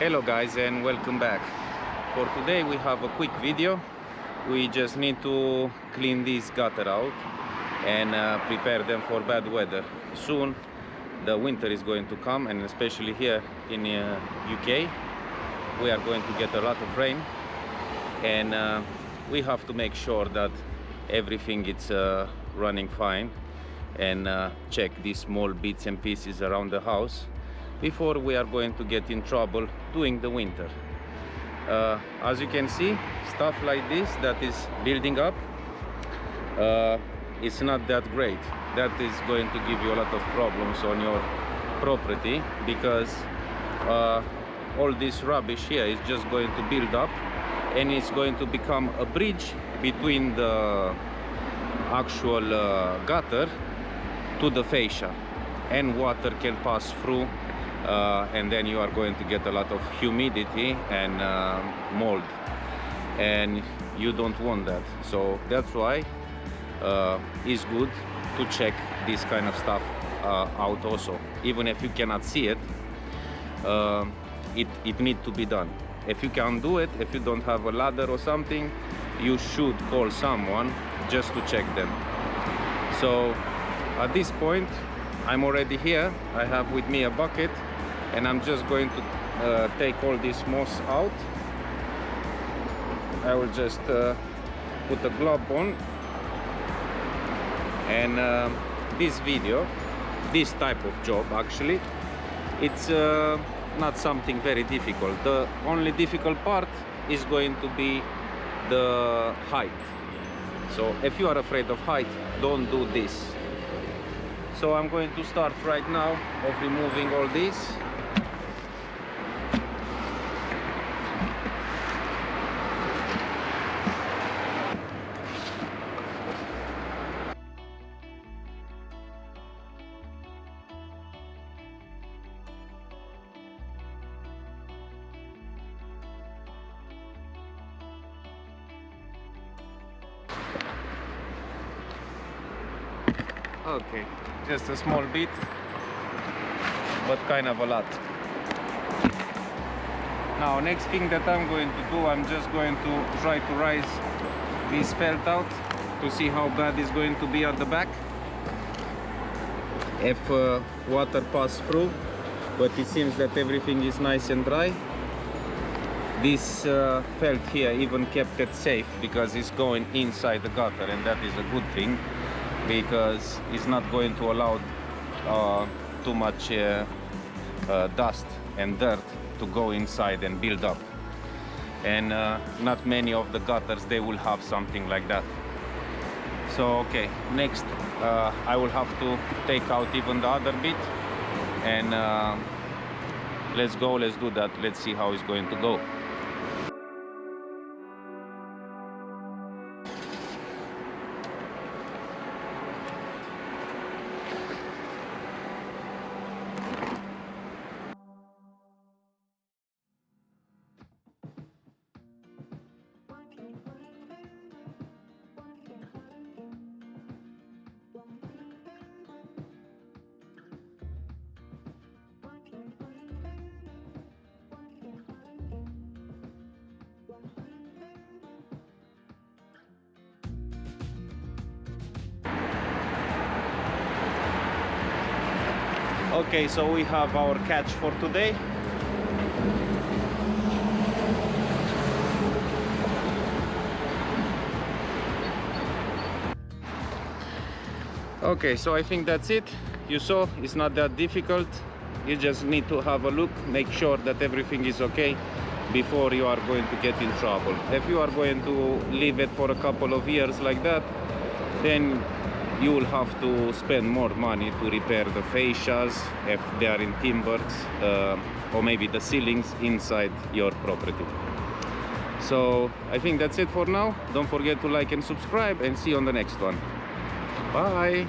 Hello guys, and welcome back. For today we have a quick video. We just need to clean this gutter out and prepare them for bad weather. Soon the winter is going to come, and especially here in UK we are going to get a lot of rain, and we have to make sure that everything is running fine, and check these small bits and pieces around the house before we are going to get in trouble during the winter. As you can see, stuff like this that is building up, it's not that great. That is going to give you a lot of problems on your property, because all this rubbish here is just going to build up, and it's going to become a bridge between the actual gutter to the fascia, and water can pass through, and then you are going to get a lot of humidity and mold, and you don't want that. So that's why it's good to check this kind of stuff out also. Even if you cannot see it, it needs to be done. If you can't do it, if you don't have a ladder or something, you should call someone just to check them. So at this point I'm already here. I have with me a bucket, and I'm just going to take all this moss out. I will just put a glove on, and this video, this type of job, actually, it's not something very difficult. The only difficult part is going to be the height. So if you are afraid of height, don't do this. So I'm going to start right now of removing all this. Okay, just a small bit, but kind of a lot. Now, next thing that I'm going to do, I'm just going to try to rise this felt out to see how bad it's going to be at the back if water passes through, but it seems that everything is nice and dry. This felt here even kept it safe because it's going inside the gutter, and that is a good thing, because it's not going to allow too much dust and dirt to go inside and build up. And not many of the gutters, they will have something like that. So okay, next I will have to take out even the other bit, and let's do that. Let's see how it's going to go. Okay, so we have our catch for today. Okay, so I think that's it. You saw, it's not that difficult. You just need to have a look, make sure that everything is okay before you are going to get in trouble. If you are going to leave it for a couple of years like that, then you will have to spend more money to repair the fascias if they are in timbers, or maybe the ceilings inside your property. So I think that's it for now. Don't forget to like and subscribe, and see you on the next one. Bye.